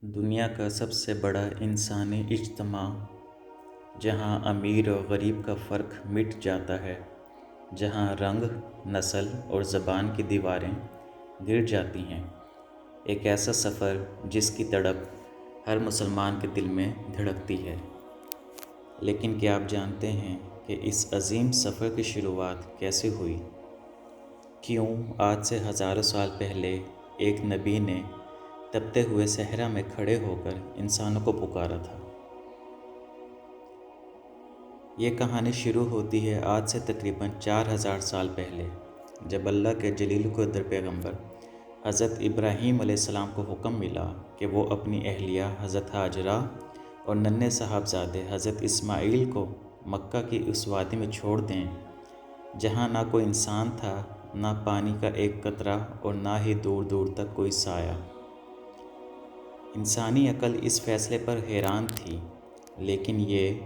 دنیا کا سب سے بڑا انسانی اجتماع، جہاں امیر اور غریب کا فرق مٹ جاتا ہے، جہاں رنگ، نسل اور زبان کی دیواریں گر جاتی ہیں۔ ایک ایسا سفر جس کی تڑپ ہر مسلمان کے دل میں دھڑکتی ہے۔ لیکن کیا آپ جانتے ہیں کہ اس عظیم سفر کی شروعات کیسے ہوئی؟ کیوں آج سے ہزاروں سال پہلے ایک نبی نے تپتے ہوئے صحرا میں کھڑے ہو کر انسانوں کو پکارا تھا؟ یہ کہانی شروع ہوتی ہے آج سے تقریباً 4000 سال پہلے، جب اللہ کے جلیل القدر پیغمبر حضرت ابراہیم علیہ السلام کو حکم ملا کہ وہ اپنی اہلیہ حضرت ہاجرہ اور ننھے صاحبزادے حضرت اسماعیل کو مکہ کی اس وادی میں چھوڑ دیں، جہاں نہ کوئی انسان تھا، نہ پانی کا ایک قطرہ اور نہ ہی دور دور تک کوئی سایہ۔ انسانی عقل اس فیصلے پر حیران تھی، لیکن یہ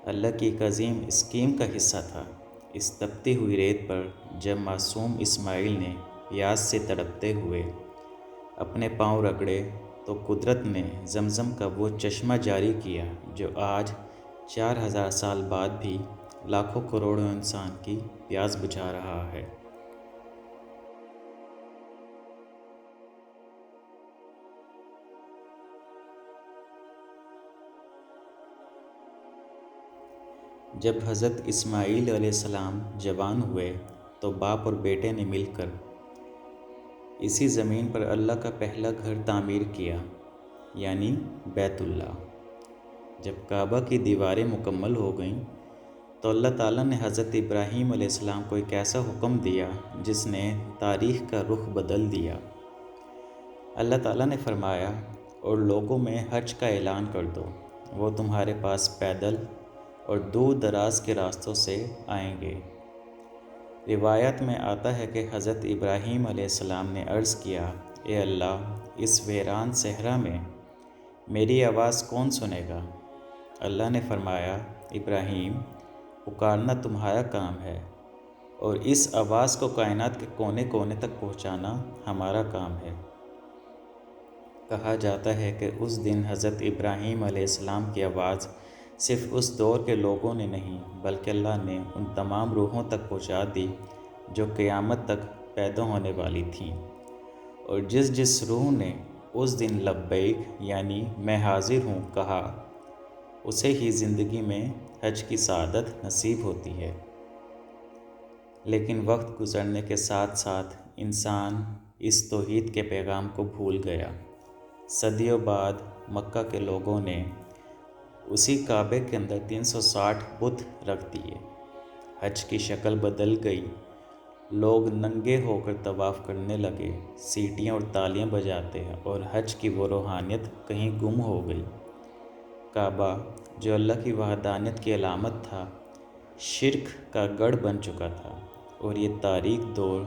اللہ کی ایک عظیم اسکیم کا حصہ تھا۔ اس تپتی ہوئی ریت پر جب معصوم اسماعیل نے پیاس سے تڑپتے ہوئے اپنے پاؤں رگڑے تو قدرت نے زمزم کا وہ چشمہ جاری کیا جو آج 4000 سال بعد بھی لاکھوں کروڑوں انسان کی پیاس بجھا رہا ہے۔ جب حضرت اسماعیل علیہ السلام جوان ہوئے تو باپ اور بیٹے نے مل کر اسی زمین پر اللہ کا پہلا گھر تعمیر کیا، یعنی بیت اللہ۔ جب کعبہ کی دیواریں مکمل ہو گئیں تو اللہ تعالیٰ نے حضرت ابراہیم علیہ السلام کو ایک ایسا حکم دیا جس نے تاریخ کا رخ بدل دیا۔ اللہ تعالیٰ نے فرمایا، اور لوگوں میں حج کا اعلان کر دو، وہ تمہارے پاس پیدل اور دور دراز کے راستوں سے آئیں گے۔ روایت میں آتا ہے کہ حضرت ابراہیم علیہ السلام نے عرض کیا، اے اللہ، اس ویران صحرا میں میری آواز کون سنے گا؟ اللہ نے فرمایا، ابراہیم، پکارنا تمہارا کام ہے، اور اس آواز کو کائنات کے کونے کونے تک پہنچانا ہمارا کام ہے۔ کہا جاتا ہے کہ اس دن حضرت ابراہیم علیہ السلام کی آواز صرف اس دور کے لوگوں نے نہیں بلکہ اللہ نے ان تمام روحوں تک پہنچا دی جو قیامت تک پیدا ہونے والی تھیں، اور جس روح نے اس دن لبیک یعنی میں حاضر ہوں کہا، اسے ہی زندگی میں حج کی سعادت نصیب ہوتی ہے۔ لیکن وقت گزرنے کے ساتھ ساتھ انسان اس توحید کے پیغام کو بھول گیا۔ صدیوں بعد مکہ کے لوگوں نے اسی کعبے کے اندر 360 بت رکھ دیے۔ حج کی شکل بدل گئی، لوگ ننگے ہو کر طواف کرنے لگے، سیٹیاں اور تالیاں بجاتے اور حج کی وہ روحانیت کہیں گم ہو گئی۔ کعبہ جو اللہ کی وحدانیت کی علامت تھا، شرک کا گڑھ بن چکا تھا، اور یہ تاریک دور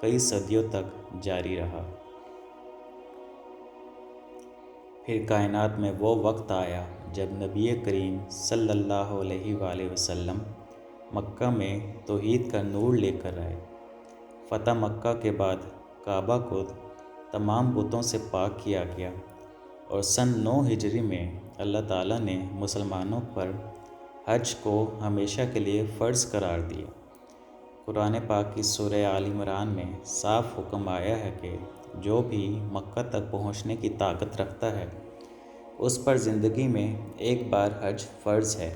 کئی صدیوں تک جاری رہا۔ پھر کائنات میں وہ وقت آیا جب نبی کریم صلی اللہ علیہ وآلہ وسلم مکہ میں توحید کا نور لے کر آئے۔ فتح مکہ کے بعد کعبہ کو تمام بتوں سے پاک کیا گیا، اور سن 9 ہجری میں اللہ تعالیٰ نے مسلمانوں پر حج کو ہمیشہ کے لیے فرض قرار دیا۔ قرآن پاک کی سورہ آل عمران میں صاف حکم آیا ہے کہ جو بھی مکہ تک پہنچنے کی طاقت رکھتا ہے، اس پر زندگی میں ایک بار حج فرض ہے۔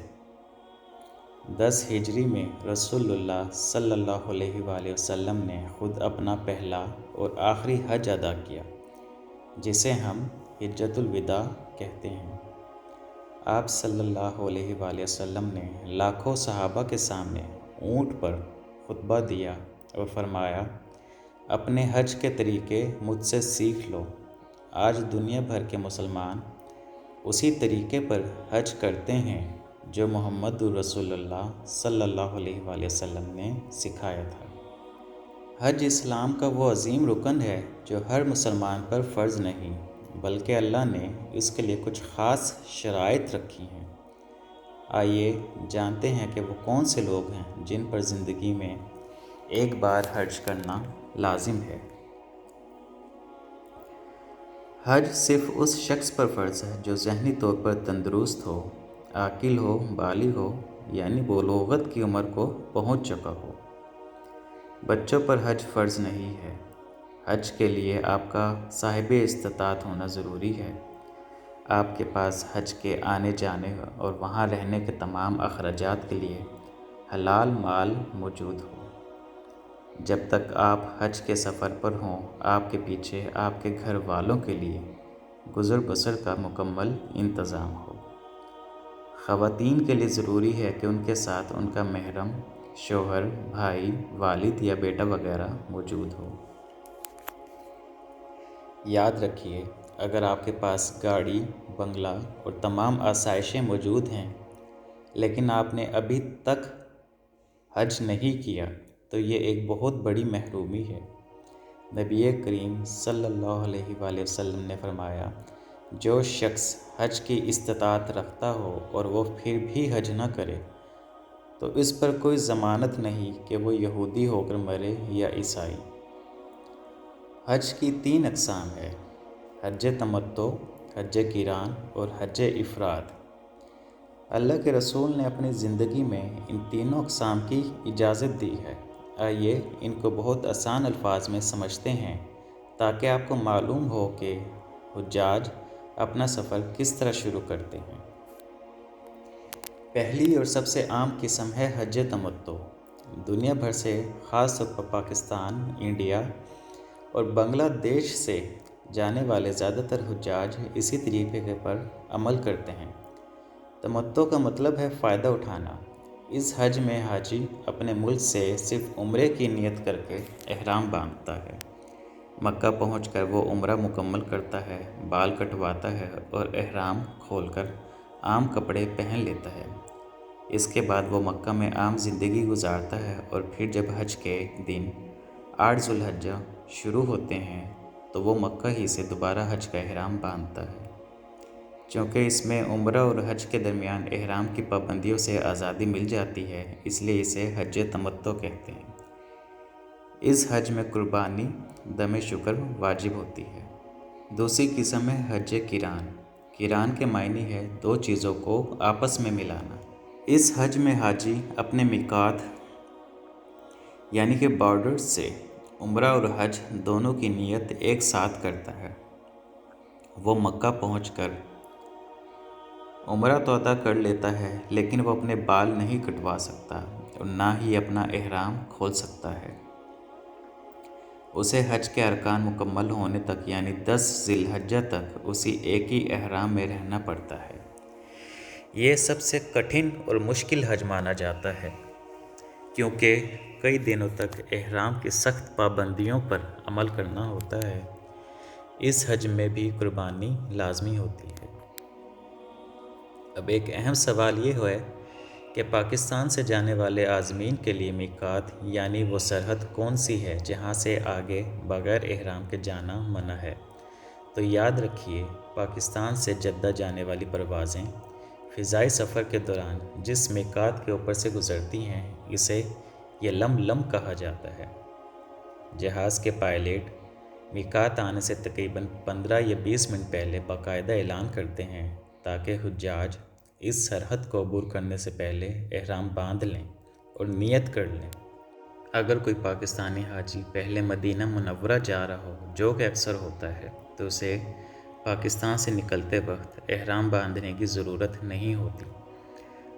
10 ہجری میں رسول اللہ صلی اللہ علیہ وآلہ وسلم نے خود اپنا پہلا اور آخری حج ادا کیا، جسے ہم حجۃ الوداع کہتے ہیں۔ آپ صلی اللہ علیہ وآلہ وسلم نے لاکھوں صحابہ کے سامنے اونٹ پر خطبہ دیا اور فرمایا، اپنے حج کے طریقے مجھ سے سیکھ لو۔ آج دنیا بھر کے مسلمان اسی طریقے پر حج کرتے ہیں جو محمد رسول اللہ صلی اللہ علیہ وآلہ وسلم نے سکھایا تھا۔ حج اسلام کا وہ عظیم رکن ہے جو ہر مسلمان پر فرض نہیں، بلکہ اللہ نے اس کے لیے کچھ خاص شرائط رکھی ہیں۔ آئیے جانتے ہیں کہ وہ کون سے لوگ ہیں جن پر زندگی میں ایک بار حج کرنا لازم ہے۔ حج صرف اس شخص پر فرض ہے جو ذہنی طور پر تندرست ہو، عاقل ہو، بالغ ہو، یعنی بلوغت کی عمر کو پہنچ چکا ہو۔ بچوں پر حج فرض نہیں ہے۔ حج کے لیے آپ کا صاحب استطاعت ہونا ضروری ہے۔ آپ کے پاس حج کے آنے جانے اور وہاں رہنے کے تمام اخراجات کے لیے حلال مال موجود ہو۔ جب تک آپ حج کے سفر پر ہوں، آپ کے پیچھے آپ کے گھر والوں کے لیے گزر بسر کا مکمل انتظام ہو۔ خواتین کے لیے ضروری ہے کہ ان کے ساتھ ان کا محرم، شوہر، بھائی، والد یا بیٹا وغیرہ موجود ہو۔ یاد رکھیے، اگر آپ کے پاس گاڑی، بنگلہ اور تمام آسائشیں موجود ہیں، لیکن آپ نے ابھی تک حج نہیں کیا، تو یہ ایک بہت بڑی محرومی ہے۔ نبی کریم صلی اللہ علیہ وآلہ وسلم نے فرمایا، جو شخص حج کی استطاعت رکھتا ہو اور وہ پھر بھی حج نہ کرے، تو اس پر کوئی ضمانت نہیں کہ وہ یہودی ہو کر مرے یا عیسائی۔ حج کی 3 اقسام ہے: حج تمتع، حج قران اور حج افراد۔ اللہ کے رسول نے اپنی زندگی میں ان تینوں اقسام کی اجازت دی ہے۔ آئیے ان کو بہت آسان الفاظ میں سمجھتے ہیں تاکہ آپ کو معلوم ہو کہ حجاج اپنا سفر کس طرح شروع کرتے ہیں۔ پہلی اور سب سے عام قسم ہے حج تمتع۔ دنیا بھر سے، خاص طور پر پاکستان، انڈیا اور بنگلہ دیش سے جانے والے زیادہ تر حجاج اسی طریقے پر عمل کرتے ہیں۔ تمتع کا مطلب ہے فائدہ اٹھانا۔ اس حج میں حاجی اپنے ملک سے صرف عمرے کی نیت کر کے احرام باندھتا ہے۔ مکہ پہنچ کر وہ عمرہ مکمل کرتا ہے، بال کٹواتا ہے اور احرام کھول کر عام کپڑے پہن لیتا ہے۔ اس کے بعد وہ مکہ میں عام زندگی گزارتا ہے اور پھر جب حج کے دن 8 ذو الحجہ شروع ہوتے ہیں تو وہ مکہ ہی سے دوبارہ حج کا احرام باندھتا ہے۔ چونکہ اس میں عمرہ اور حج کے درمیان احرام کی پابندیوں سے آزادی مل جاتی ہے، اس لیے اسے حج تمتع کہتے ہیں۔ اس حج میں قربانی، دم شکر واجب ہوتی ہے۔ دوسری قسم ہے حج قران۔ قران کے معنی ہے 2 چیزوں کو آپس میں ملانا۔ اس حج میں حاجی اپنے میقات یعنی کہ بارڈر سے عمرہ اور حج دونوں کی نیت ایک ساتھ کرتا ہے۔ وہ مکہ پہنچ کر عمرہ تو ادا کر لیتا ہے، لیکن وہ اپنے بال نہیں کٹوا سکتا اور نہ ہی اپنا احرام کھول سکتا ہے۔ اسے حج کے ارکان مکمل ہونے تک یعنی 10 ذی الحجہ تک اسی ایک ہی احرام میں رہنا پڑتا ہے۔ یہ سب سے کٹھن اور مشکل حج مانا جاتا ہے، کیونکہ کئی دنوں تک احرام کی سخت پابندیوں پر عمل کرنا ہوتا ہے۔ اس حج میں بھی قربانی لازمی ہوتی ہے۔ اب ایک اہم سوال یہ ہے کہ پاکستان سے جانے والے عازمین کے لیے میقات یعنی وہ سرحد کون سی ہے جہاں سے آگے بغیر احرام کے جانا منع ہے؟ تو یاد رکھیے، پاکستان سے جدہ جانے والی پروازیں فضائی سفر کے دوران جس میقات کے اوپر سے گزرتی ہیں، اسے یلملم کہا جاتا ہے۔ جہاز کے پائلٹ میقات آنے سے تقریباً 15 یا 20 منٹ پہلے باقاعدہ اعلان کرتے ہیں تاکہ حجاج اس سرحد کو عبور کرنے سے پہلے احرام باندھ لیں اور نیت کر لیں۔ اگر کوئی پاکستانی حاجی پہلے مدینہ منورہ جا رہا ہو، جو کہ اکثر ہوتا ہے، تو اسے پاکستان سے نکلتے وقت احرام باندھنے کی ضرورت نہیں ہوتی۔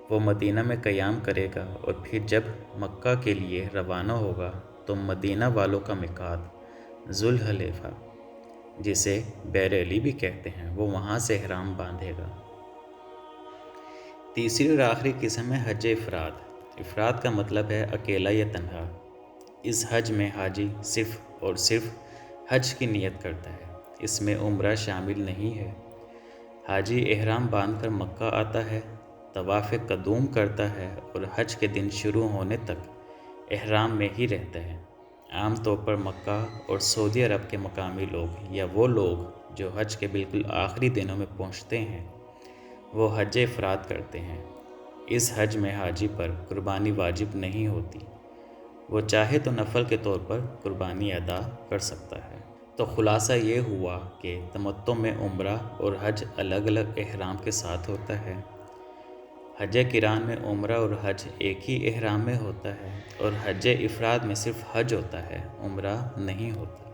وہ مدینہ میں قیام کرے گا اور پھر جب مکہ کے لیے روانہ ہوگا تو مدینہ والوں کا میقات ذوالحلیفہ، جسے بیر علی بھی کہتے ہیں، وہ وہاں سے احرام باندھے گا۔ تیسری اور آخری قسم ہے حج افراد۔ افراد کا مطلب ہے اکیلا یا تنہا۔ اس حج میں حاجی صرف اور صرف حج کی نیت کرتا ہے، اس میں عمرہ شامل نہیں ہے۔ حاجی احرام باندھ کر مکہ آتا ہے، طواف قدوم کرتا ہے اور حج کے دن شروع ہونے تک احرام میں ہی رہتا ہے۔ عام طور پر مکہ اور سعودی عرب کے مقامی لوگ یا وہ لوگ جو حج کے بالکل آخری دنوں میں پہنچتے ہیں، وہ حج افراد کرتے ہیں۔ اس حج میں حاجی پر قربانی واجب نہیں ہوتی، وہ چاہے تو نفل کے طور پر قربانی ادا کر سکتا ہے۔ تو خلاصہ یہ ہوا کہ تمتع میں عمرہ اور حج الگ الگ احرام کے ساتھ ہوتا ہے۔ حج قران میں عمرہ اور حج ایک ہی احرام میں ہوتا ہے، اور حج افراد میں صرف حج ہوتا ہے، عمرہ نہیں ہوتا۔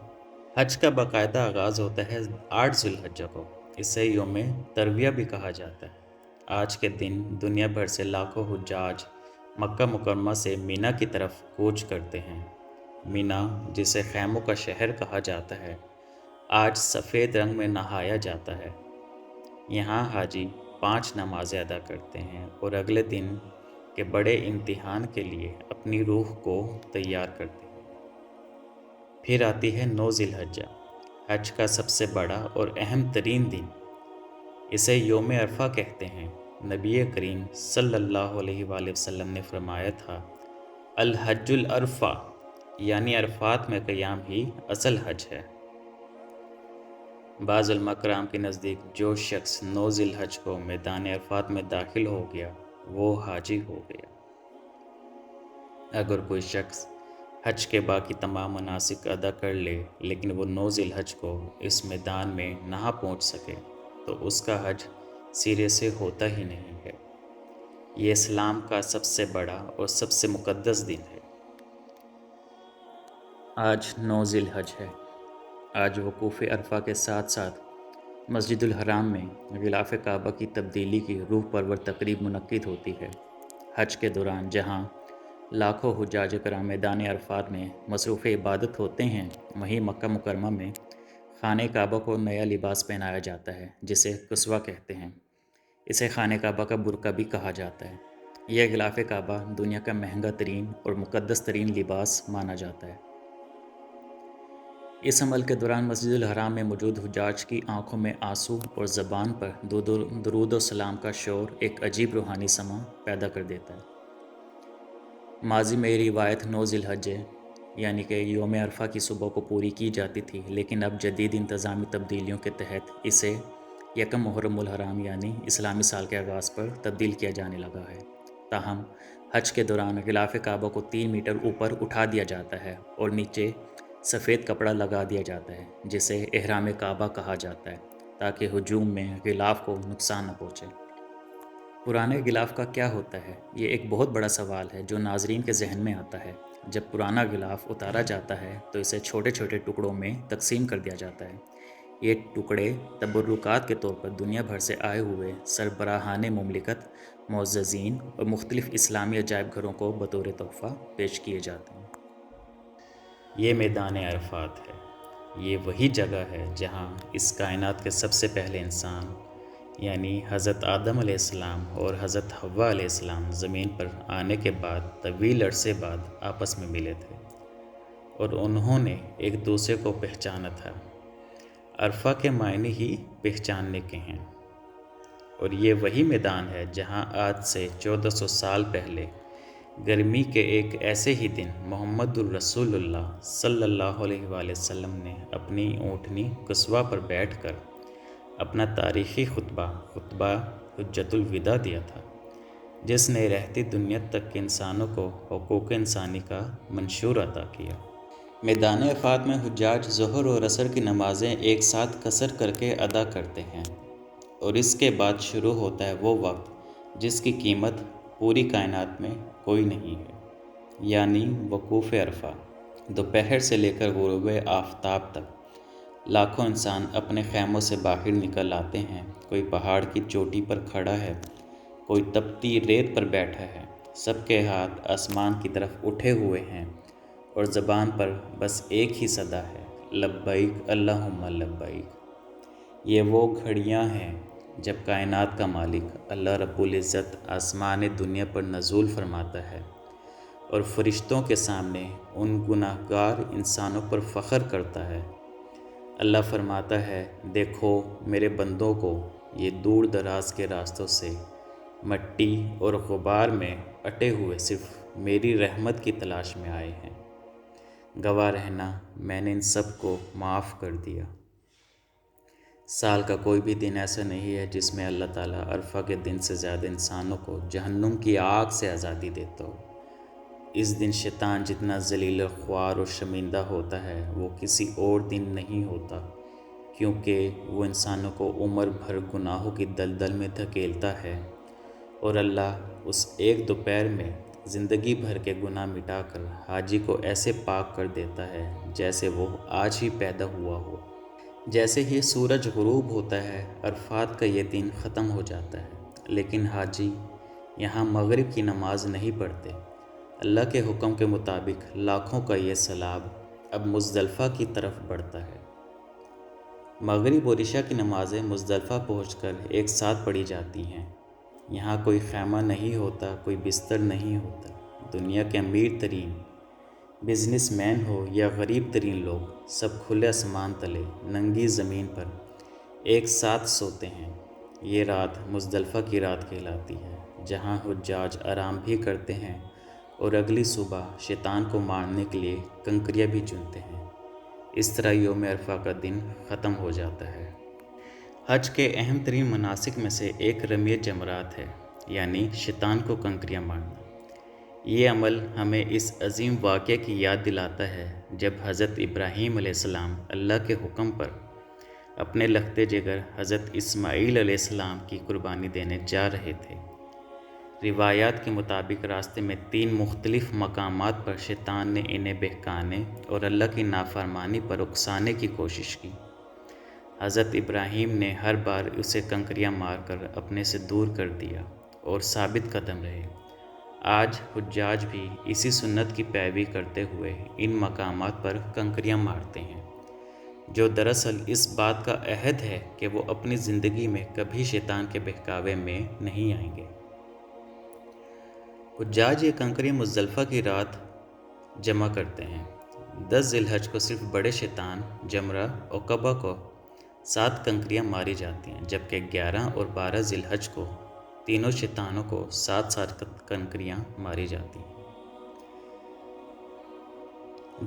حج کا باقاعدہ آغاز ہوتا ہے 8 ذی الحجہ کو۔ اسے یوم ترویہ بھی کہا جاتا ہے۔ آج کے دن دنیا بھر سے لاکھوں حجاج مکہ مکرمہ سے مینا کی طرف کوچ کرتے ہیں۔ مینا، جسے خیموں کا شہر کہا جاتا ہے، آج سفید رنگ میں نہایا جاتا ہے۔ یہاں حاجی 5 نمازیں ادا کرتے ہیں اور اگلے دن کے بڑے امتحان کے لیے اپنی روح کو تیار کرتے ہیں۔ پھر آتی ہے 9 ذی الحجہ، حج کا سب سے بڑا اور اہم ترین دن۔ اسے یوم عرفہ کہتے ہیں۔ نبی کریم صلی اللہ علیہ وآلہ وسلم نے فرمایا تھا، الحج العرفہ، یعنی عرفات میں قیام ہی اصل حج ہے۔ بعض علماء کرام کے نزدیک جو شخص 9 ذی الحج کو میدان عرفات میں داخل ہو گیا وہ حاجی ہو گیا۔ اگر کوئی شخص حج کے باقی تمام مناسک ادا کر لے لیکن وہ 9 ذی الحج کو اس میدان میں نہ پہنچ سکے تو اس کا حج سرے سے ہوتا ہی نہیں ہے۔ یہ اسلام کا سب سے بڑا اور سب سے مقدس دن ہے۔ آج 9 ذی الحج ہے۔ آج وقوف عرفہ کے ساتھ ساتھ مسجد الحرام میں غلاف کعبہ کی تبدیلی کی روح پرور تقریب منعقد ہوتی ہے۔ حج کے دوران جہاں لاکھوں حجاج کرام میدان عرفات میں مصروف عبادت ہوتے ہیں، وہیں مکہ مکرمہ میں خانہ کعبہ کو نیا لباس پہنایا جاتا ہے، جسے کسوہ کہتے ہیں۔ اسے خانہ کعبہ کا برقع بھی کہا جاتا ہے۔ یہ غلاف کعبہ دنیا کا مہنگا ترین اور مقدس ترین لباس مانا جاتا ہے۔ اس عمل کے دوران مسجد الحرام میں موجود حجاج کی آنکھوں میں آنسو اور زبان پر درود و سلام کا شور ایک عجیب روحانی سما پیدا کر دیتا ہے۔ ماضی میں یہ روایت 9 ذی الحجہ یعنی کہ یوم عرفہ کی صبح کو پوری کی جاتی تھی، لیکن اب جدید انتظامی تبدیلیوں کے تحت اسے یکم محرم الحرام یعنی اسلامی سال کے آغاز پر تبدیل کیا جانے لگا ہے۔ تاہم حج کے دوران غلاف کعبہ کو 3 میٹر اوپر اٹھا دیا جاتا ہے اور نیچے سفید کپڑا لگا دیا جاتا ہے، جسے احرام کعبہ کہا جاتا ہے، تاکہ ہجوم میں غلاف کو نقصان نہ پہنچے۔ پرانے غلاف کا کیا ہوتا ہے؟ یہ ایک بہت بڑا سوال ہے جو ناظرین کے ذہن میں آتا ہے۔ جب پرانا غلاف اتارا جاتا ہے تو اسے چھوٹے چھوٹے ٹکڑوں میں تقسیم کر دیا جاتا ہے۔ یہ ٹکڑے تبرکات کے طور پر دنیا بھر سے آئے ہوئے سربراہان مملکت، معززین اور مختلف اسلامی عجائب گھروں کو بطور تحفہ پیش کیے جاتے ہیں۔ یہ میدان عرفات ہے۔ یہ وہی جگہ ہے جہاں اس کائنات کے سب سے پہلے انسان یعنی حضرت آدم علیہ السلام اور حضرت حوا علیہ السلام زمین پر آنے کے بعد طویل عرصے بعد آپس میں ملے تھے اور انہوں نے ایک دوسرے کو پہچانا تھا۔ عرفہ کے معنی ہی پہچاننے کے ہیں، اور یہ وہی میدان ہے جہاں آج سے 1400 سال پہلے گرمی کے ایک ایسے ہی دن محمد الرسول اللہ صلی اللہ علیہ وآلہ وسلم نے اپنی اونٹنی کسوہ پر بیٹھ کر اپنا تاریخی خطبہ حجۃ الوداع دیا تھا، جس نے رہتی دنیا تک کے انسانوں کو حقوق انسانی کا منشور عطا کیا۔ میدان عرفات میں حجاج ظہر اور عصر کی نمازیں ایک ساتھ قصر کر کے ادا کرتے ہیں، اور اس کے بعد شروع ہوتا ہے وہ وقت جس کی قیمت پوری کائنات میں کوئی نہیں ہے، یعنی وقوف عرفہ۔ دوپہر سے لے کر غروب آفتاب تک لاکھوں انسان اپنے خیموں سے باہر نکل آتے ہیں۔ کوئی پہاڑ کی چوٹی پر کھڑا ہے، کوئی تپتی ریت پر بیٹھا ہے، سب کے ہاتھ آسمان کی طرف اٹھے ہوئے ہیں اور زبان پر بس ایک ہی صدا ہے، لبیک اللہم لبیک۔ یہ وہ گھڑیاں ہیں جب کائنات کا مالک اللہ رب العزت آسمان دنیا پر نزول فرماتا ہے اور فرشتوں کے سامنے ان گناہ گار انسانوں پر فخر کرتا ہے۔ اللہ فرماتا ہے، دیکھو میرے بندوں کو، یہ دور دراز کے راستوں سے مٹی اور غبار میں اٹے ہوئے صرف میری رحمت کی تلاش میں آئے ہیں۔ گواہ رہنا میں نے ان سب کو معاف کر دیا۔ سال کا کوئی بھی دن ایسا نہیں ہے جس میں اللہ تعالیٰ عرفہ کے دن سے زیادہ انسانوں کو جہنم کی آگ سے آزادی دیتا ہو۔ اس دن شیطان جتنا ذلیل و خوار اور شرمندہ ہوتا ہے وہ کسی اور دن نہیں ہوتا، کیونکہ وہ انسانوں کو عمر بھر گناہوں کی دلدل میں دھکیلتا ہے، اور اللہ اس ایک دوپہر میں زندگی بھر کے گناہ مٹا کر حاجی کو ایسے پاک کر دیتا ہے جیسے وہ آج ہی پیدا ہوا ہو۔ جیسے ہی سورج غروب ہوتا ہے عرفات کا یہ دن ختم ہو جاتا ہے، لیکن حاجی یہاں مغرب کی نماز نہیں پڑھتے۔ اللہ کے حکم کے مطابق لاکھوں کا یہ سیلاب اب مزدلفہ کی طرف بڑھتا ہے۔ مغرب اور عشاء کی نمازیں مزدلفہ پہنچ کر ایک ساتھ پڑھی جاتی ہیں۔ یہاں کوئی خیمہ نہیں ہوتا، کوئی بستر نہیں ہوتا۔ دنیا کے امیر ترین بزنس مین ہو یا غریب ترین لوگ، سب کھلے آسمان تلے ننگی زمین پر ایک ساتھ سوتے ہیں۔ یہ رات مزدلفہ کی رات کہلاتی ہے، جہاں حجاج آرام بھی کرتے ہیں اور اگلی صبح شیطان کو مارنے کے لیے کنکریاں بھی چنتے ہیں۔ اس طرح یوم عرفہ کا دن ختم ہو جاتا ہے۔ حج کے اہم ترین مناسک میں سے ایک رمی جمرات ہے، یعنی شیطان کو کنکریاں مارنا۔ یہ عمل ہمیں اس عظیم واقعے کی یاد دلاتا ہے جب حضرت ابراہیم علیہ السلام اللہ کے حکم پر اپنے لخت جگر حضرت اسماعیل علیہ السلام کی قربانی دینے جا رہے تھے۔ روایات کے مطابق راستے میں 3 مختلف مقامات پر شیطان نے انہیں بہکانے اور اللہ کی نافرمانی پر اکسانے کی کوشش کی۔ حضرت ابراہیم نے ہر بار اسے کنکریاں مار کر اپنے سے دور کر دیا اور ثابت قدم رہے۔ آج حجاج بھی اسی سنت کی پیروی کرتے ہوئے ان مقامات پر کنکریاں مارتے ہیں، جو دراصل اس بات کا عہد ہے کہ وہ اپنی زندگی میں کبھی شیطان کے بہکاوے میں نہیں آئیں گے۔ حجاج یہ کنکریاں مزدلفہ کی رات جمع کرتے ہیں۔ 10 ذی الحج کو صرف بڑے شیطان جمرہ عقبہ کو 7 کنکریاں ماری جاتی ہیں، جبکہ 11 اور 12 ذی الحج کو تینوں شیطانوں کو 7 کنکریاں ماری جاتی ہیں۔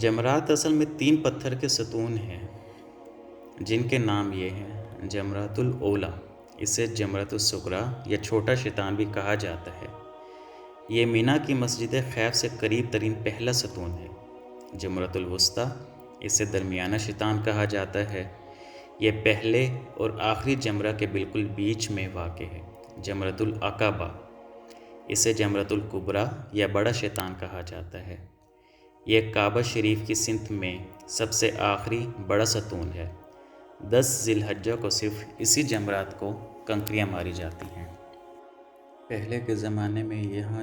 جمرات اصل میں 3 پتھر کے ستون ہیں، جن کے نام یہ ہیں: جمرۃ الاولیٰ، اسے جمرۃ الصغریٰ یا چھوٹا شیطان بھی کہا جاتا ہے۔ یہ مینا کی مسجد خیف سے قریب ترین پہلا ستون ہے۔ جمرۃ الوسطیٰ، اسے درمیانہ شیطان کہا جاتا ہے، یہ پہلے اور آخری جمرہ کے بالکل بیچ میں واقع ہے۔ جمرۃ العقبہ، اسے جمرۃ الکبریٰ یا بڑا شیطان کہا جاتا ہے، یہ کعبہ شریف کی سمت میں سب سے آخری بڑا ستون ہے۔ 10 ذی الحجہ کو صرف اسی جمرات کو کنکریاں ماری جاتی ہیں۔ پہلے کے زمانے میں یہاں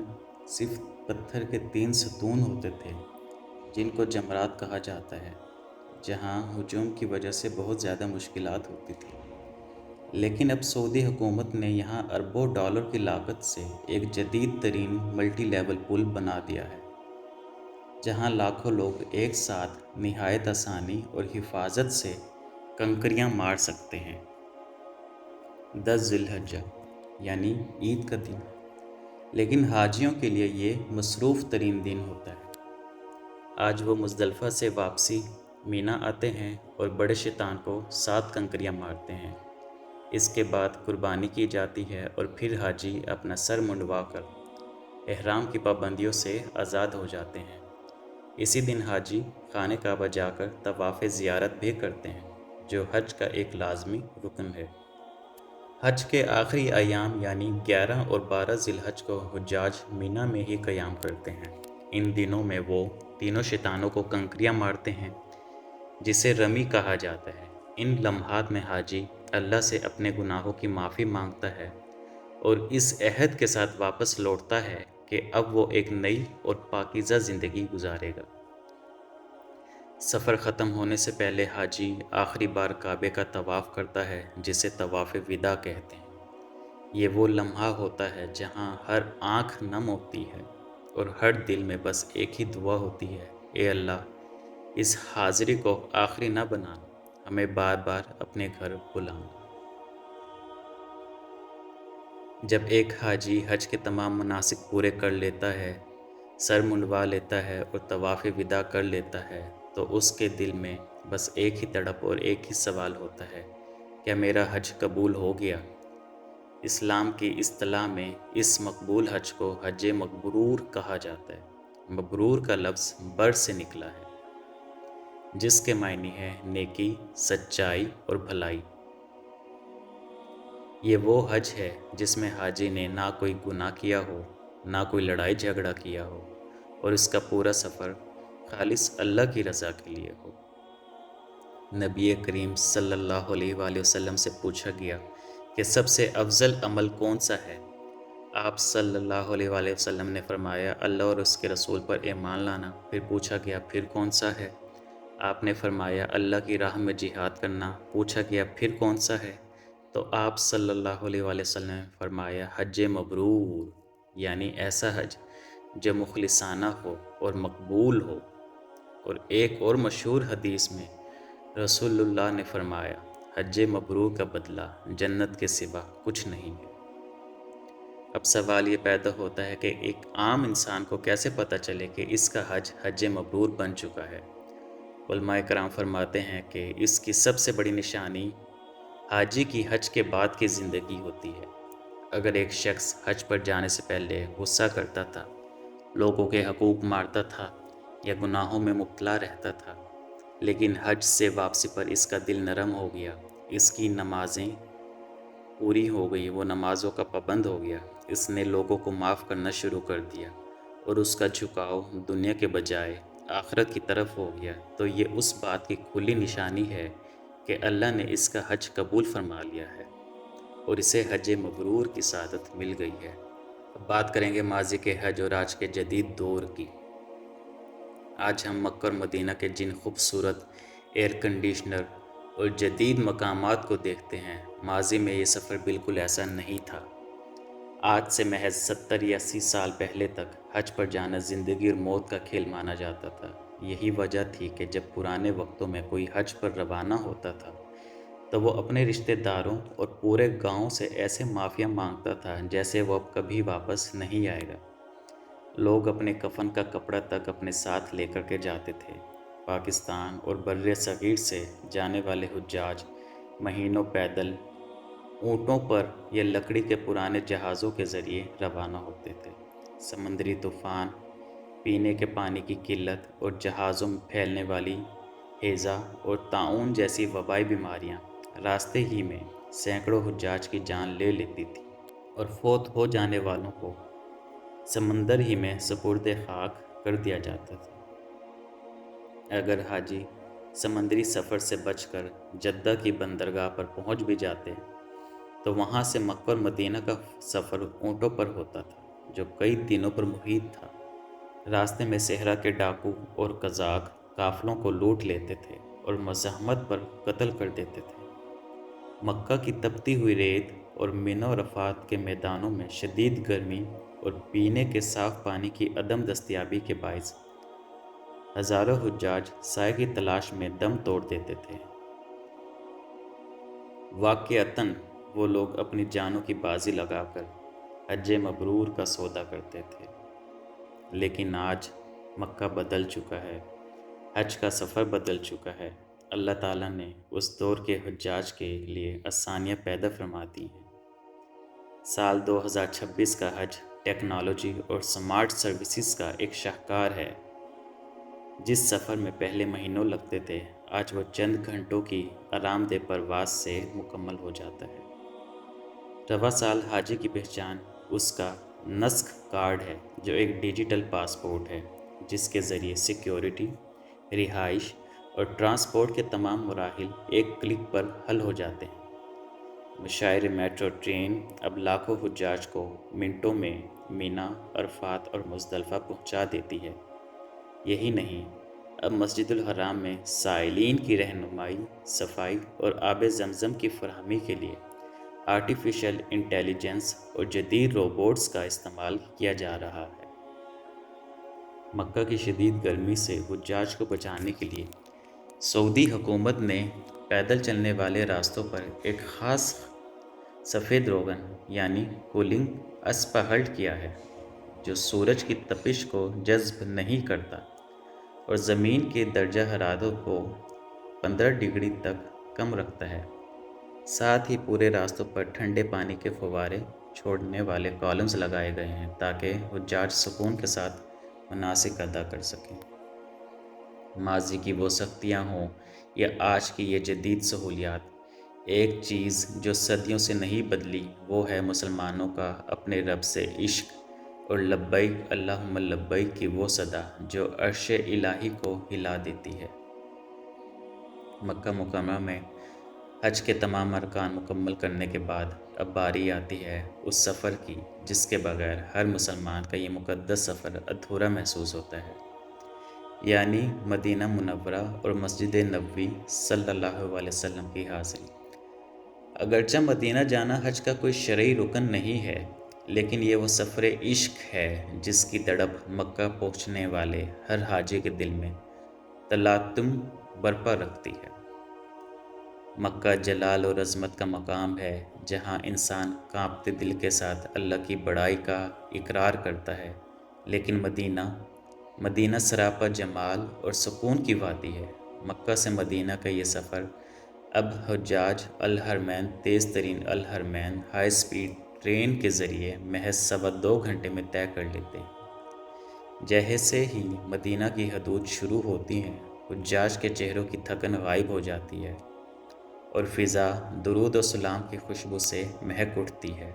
صرف پتھر کے 3 ستون ہوتے تھے، جن کو جمرات کہا جاتا ہے، جہاں ہجوم کی وجہ سے بہت زیادہ مشکلات ہوتی تھی۔ لیکن اب سعودی حکومت نے یہاں اربوں ڈالر کی لاگت سے ایک جدید ترین ملٹی لیول پل بنا دیا ہے، جہاں لاکھوں لوگ ایک ساتھ نہایت آسانی اور حفاظت سے کنکریاں مار سکتے ہیں۔ 10 ذی الحجہ یعنی عید کا دن، لیکن حاجیوں کے لیے یہ مصروف ترین دن ہوتا ہے۔ آج وہ مزدلفہ سے واپسی مینا آتے ہیں اور بڑے شیطان کو 7 کنکریاں مارتے ہیں۔ اس کے بعد قربانی کی جاتی ہے اور پھر حاجی اپنا سر منڈوا کر احرام کی پابندیوں سے آزاد ہو جاتے ہیں۔ اسی دن حاجی خانہ کعبہ جا کر طواف زیارت بھی کرتے ہیں، جو حج کا ایک لازمی رکن ہے۔ حج کے آخری ایام یعنی 11 اور 12 ذی الحج کو حجاج مینا میں ہی قیام کرتے ہیں۔ ان دنوں میں وہ تینوں شیطانوں کو کنکریاں مارتے ہیں، جسے رمی کہا جاتا ہے۔ ان لمحات میں حاجی اللہ سے اپنے گناہوں کی معافی مانگتا ہے اور اس عہد کے ساتھ واپس لوٹتا ہے کہ اب وہ ایک نئی اور پاکیزہ زندگی گزارے گا۔ سفر ختم ہونے سے پہلے حاجی آخری بار کعبے کا طواف کرتا ہے، جسے طواف وداع کہتے ہیں۔ یہ وہ لمحہ ہوتا ہے جہاں ہر آنکھ نم ہوتی ہے اور ہر دل میں بس ایک ہی دعا ہوتی ہے: اے اللہ، اس حاضری کو آخری نہ بنانا، ہمیں بار بار اپنے گھر بلانا۔ جب ایک حاجی حج کے تمام مناسک پورے کر لیتا ہے، سر منڈوا لیتا ہے اور طواف وداع کر لیتا ہے، تو اس کے دل میں بس ایک ہی تڑپ اور ایک ہی سوال ہوتا ہے: کیا میرا حج قبول ہو گیا؟ اسلام کی اصطلاح میں اس مقبول حج کو حج مبرور کہا جاتا ہے۔ مبرور کا لفظ بر سے نکلا ہے، جس کے معنی ہے نیکی، سچائی اور بھلائی۔ یہ وہ حج ہے جس میں حاجی نے نہ کوئی گناہ کیا ہو، نہ کوئی لڑائی جھگڑا کیا ہو، اور اس کا پورا سفر خالص اللہ کی رضا کے لیے ہو۔ نبی کریم صلی اللہ علیہ وآلہ وسلم سے پوچھا گیا کہ سب سے افضل عمل کون سا ہے؟ آپ صلی اللہ علیہ وآلہ وسلم نے فرمایا اللہ اور اس کے رسول پر ایمان لانا۔ پھر پوچھا گیا پھر کون سا ہے؟ آپ نے فرمایا اللہ کی راہ میں جہاد کرنا۔ پوچھا گیا پھر کون سا ہے؟ تو آپ صلی اللہ علیہ وآلہ وسلم نے فرمایا حج مبرور، یعنی ایسا حج جو مخلصانہ ہو اور مقبول ہو۔ اور ایک اور مشہور حدیث میں رسول اللہ نے فرمایا حج مبرور کا بدلہ جنت کے سوا کچھ نہیں ہے۔ اب سوال یہ پیدا ہوتا ہے کہ ایک عام انسان کو کیسے پتہ چلے کہ اس کا حج مبرور بن چکا ہے؟ علماء کرام فرماتے ہیں کہ اس کی سب سے بڑی نشانی حاجی کی حج کے بعد کی زندگی ہوتی ہے۔ اگر ایک شخص حج پر جانے سے پہلے غصہ کرتا تھا، لوگوں کے حقوق مارتا تھا یا گناہوں میں مبتلا رہتا تھا، لیکن حج سے واپسی پر اس کا دل نرم ہو گیا، اس کی نمازیں پوری ہو گئی، وہ نمازوں کا پابند ہو گیا، اس نے لوگوں کو معاف کرنا شروع کر دیا اور اس کا جھکاؤ دنیا کے بجائے آخرت کی طرف ہو گیا، تو یہ اس بات کی کھلی نشانی ہے کہ اللہ نے اس کا حج قبول فرما لیا ہے اور اسے حج مبرور کی سعادت مل گئی ہے۔ اب بات کریں گے ماضی کے حج اور آج کے جدید دور کی۔ آج ہم مکہ اور مدینہ کے جن خوبصورت ایئر کنڈیشنر اور جدید مقامات کو دیکھتے ہیں، ماضی میں یہ سفر بالکل ایسا نہیں تھا۔ آج سے محض 70 یا 80 سال پہلے تک حج پر جانا زندگی اور موت کا کھیل مانا جاتا تھا۔ یہی وجہ تھی کہ جب پرانے وقتوں میں کوئی حج پر روانہ ہوتا تھا تو وہ اپنے رشتہ داروں اور پورے گاؤں سے ایسے معافیاں مانگتا تھا جیسے وہ اب کبھی واپس نہیں آئے گا۔ لوگ اپنے کفن کا کپڑا تک اپنے ساتھ لے کر کے جاتے تھے۔ پاکستان اور بر صغیر سے جانے والے حجاج مہینوں پیدل، اونٹوں پر یا لکڑی کے پرانے جہازوں کے ذریعے روانہ ہوتے تھے۔ سمندری طوفان، پینے کے پانی کی قلت اور جہازوں میں پھیلنے والی ہیضہ اور طاعون جیسی وبائی بیماریاں راستے ہی میں سینکڑوں حجاج کی جان لے لیتی تھی اور فوت ہو جانے والوں کو سمندر ہی میں سپرد خاک کر دیا جاتا تھا۔ اگر حاجی سمندری سفر سے بچ کر جدہ کی بندرگاہ پر پہنچ بھی جاتے تو وہاں سے مکہ اور مدینہ کا سفر اونٹوں پر ہوتا تھا جو کئی دنوں پر محیط تھا۔ راستے میں صحرا کے ڈاکو اور قزاق قافلوں کو لوٹ لیتے تھے اور مزاحمت پر قتل کر دیتے تھے۔ مکہ کی تپتی ہوئی ریت اور منی و عرفات کے میدانوں میں شدید گرمی اور پینے کے صاف پانی کی عدم دستیابی کے باعث ہزاروں حجاج سائے کی تلاش میں دم توڑ دیتے تھے۔ واقعتاً وہ لوگ اپنی جانوں کی بازی لگا کر حج مبرور کا سودا کرتے تھے۔ لیکن آج مکہ بدل چکا ہے، حج کا سفر بدل چکا ہے۔ اللہ تعالیٰ نے اس دور کے حجاج کے لیے آسانیاں پیدا فرما دی ہیں۔ سال 2026 کا حج ٹیکنالوجی اور سمارٹ سروسز کا ایک شاہکار ہے۔ جس سفر میں پہلے مہینوں لگتے تھے، آج وہ چند گھنٹوں کی آرام دہ پرواز سے مکمل ہو جاتا ہے۔ رواں سال حاجی کی پہچان اس کا نسخ کارڈ ہے، جو ایک ڈیجیٹل پاسپورٹ ہے جس کے ذریعے سیکیورٹی، رہائش اور ٹرانسپورٹ کے تمام مراحل ایک کلک پر حل ہو جاتے ہیں۔ مشاعر میٹرو ٹرین اب لاکھوں حجاج کو منٹوں میں مینا، عرفات اور مزدلفہ پہنچا دیتی ہے۔ یہی نہیں، اب مسجد الحرام میں سائلین کی رہنمائی، صفائی اور آب زمزم کی فراہمی کے لیے آرٹیفیشل انٹیلیجنس اور جدید روبوٹس کا استعمال کیا جا رہا ہے۔ مکہ کی شدید گرمی سے حجاج کو بچانے کے لیے سعودی حکومت نے پیدل چلنے والے راستوں پر ایک خاص سفید روغن یعنی کولنگ اسپہلٹ کیا ہے، جو سورج کی تپش کو جذب نہیں کرتا اور زمین کے درجہ حرارت کو 15 ڈگری تک کم رکھتا ہے۔ ساتھ ہی پورے راستوں پر ٹھنڈے پانی کے فوارے چھوڑنے والے کالمز لگائے گئے ہیں تاکہ حجاج سکون کے ساتھ مناسک ادا کر سکیں۔ ماضی کی وہ سختیاں ہوں یا آج کی یہ جدید سہولیات، ایک چیز جو صدیوں سے نہیں بدلی وہ ہے مسلمانوں کا اپنے رب سے عشق اور لبیک اللہم لبیک کی وہ صدا جو عرش الہی کو ہلا دیتی ہے۔ مکہ مکرمہ میں حج کے تمام ارکان مکمل کرنے کے بعد اب باری آتی ہے اس سفر کی جس کے بغیر ہر مسلمان کا یہ مقدس سفر ادھورا محسوس ہوتا ہے، یعنی مدینہ منورہ اور مسجد نبوی صلی اللہ علیہ وسلم کی حاضری۔ اگرچہ مدینہ جانا حج کا کوئی شرعی رکن نہیں ہے، لیکن یہ وہ سفر عشق ہے جس کی تڑپ مکہ پہنچنے والے ہر حاجی کے دل میں تلاطم برپا رکھتی ہے۔ مکہ جلال اور عظمت کا مقام ہے جہاں انسان کانپتے دل کے ساتھ اللہ کی بڑائی کا اقرار کرتا ہے، لیکن مدینہ سراپا جمال اور سکون کی وادی ہے۔ مکہ سے مدینہ کا یہ سفر اب حجاج الحرمین تیز ترین الحرمین ہائی سپیڈ ٹرین کے ذریعے محض 2.25 گھنٹے میں طے کر لیتے ہیں۔ جیسے ہی مدینہ کی حدود شروع ہوتی ہیں، حجاج کے چہروں کی تھکن غائب ہو جاتی ہے اور فضا درود و سلام کی خوشبو سے مہک اٹھتی ہے۔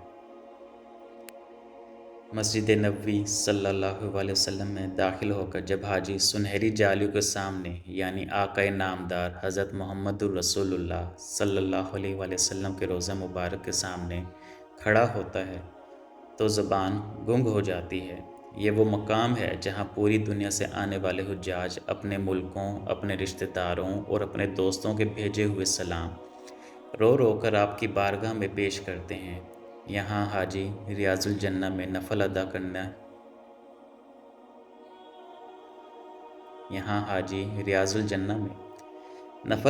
مسجد نبوی صلی اللہ علیہ وسلم میں داخل ہو کر جب حاجی سنہری جالیوں کے سامنے یعنی آقا نامدار حضرت محمد الرسول اللہ صلی اللہ علیہ وسلم کے روضہ مبارک کے سامنے کھڑا ہوتا ہے تو زبان گنگ ہو جاتی ہے۔ یہ وہ مقام ہے جہاں پوری دنیا سے آنے والے حجاج اپنے ملکوں، اپنے رشتہ داروں اور اپنے دوستوں کے بھیجے ہوئے سلام رو رو کر آپ کی بارگاہ میں پیش کرتے ہیں۔ یہاں حاجی ریاض الجنہ میں نفل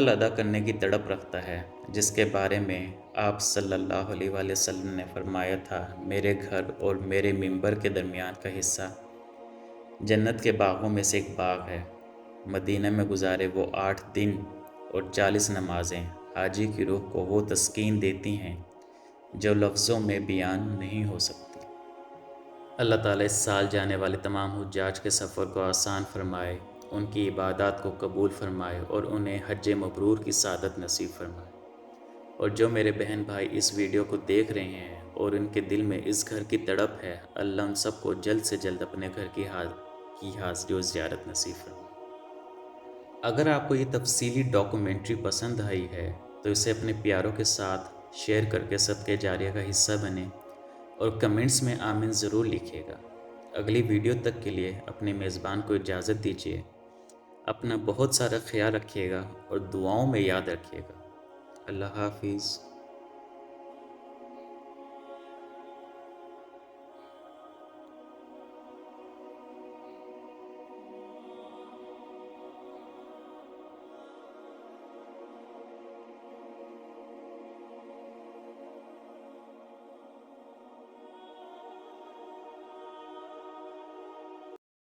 ادا کرنے کی تڑپ رکھتا ہے، جس کے بارے میں آپ صلی اللہ علیہ وسلم نے فرمایا تھا، میرے گھر اور میرے ممبر کے درمیان کا حصہ جنت کے باغوں میں سے ایک باغ ہے۔ مدینہ میں گزارے وہ 8 دن اور 40 نمازیں حاجی کی روح کو وہ تسکین دیتی ہیں جو لفظوں میں بیان نہیں ہو سکتی۔ اللہ تعالیٰ اس سال جانے والے تمام حجاج کے سفر کو آسان فرمائے، ان کی عبادات کو قبول فرمائے اور انہیں حج مبرور کی سعادت نصیب فرمائے۔ اور جو میرے بہن بھائی اس ویڈیو کو دیکھ رہے ہیں اور ان کے دل میں اس گھر کی تڑپ ہے، اللہ ان سب کو جلد سے جلد اپنے گھر کی حاضری و زیارت نصیب فرمائے۔ اگر آپ کو یہ تفصیلی ڈاکومنٹری پسند آئی ہے تو اسے اپنے پیاروں کے ساتھ شیئر کر کے صدقہ جاریہ کا حصہ بنیں اور کمنٹس میں آمین ضرور لکھیے گا۔ اگلی ویڈیو تک کے لیے اپنے میزبان کو اجازت دیجیے۔ اپنا بہت سارا خیال رکھیے گا اور دعاؤں میں یاد رکھیے گا۔ اللہ حافظ۔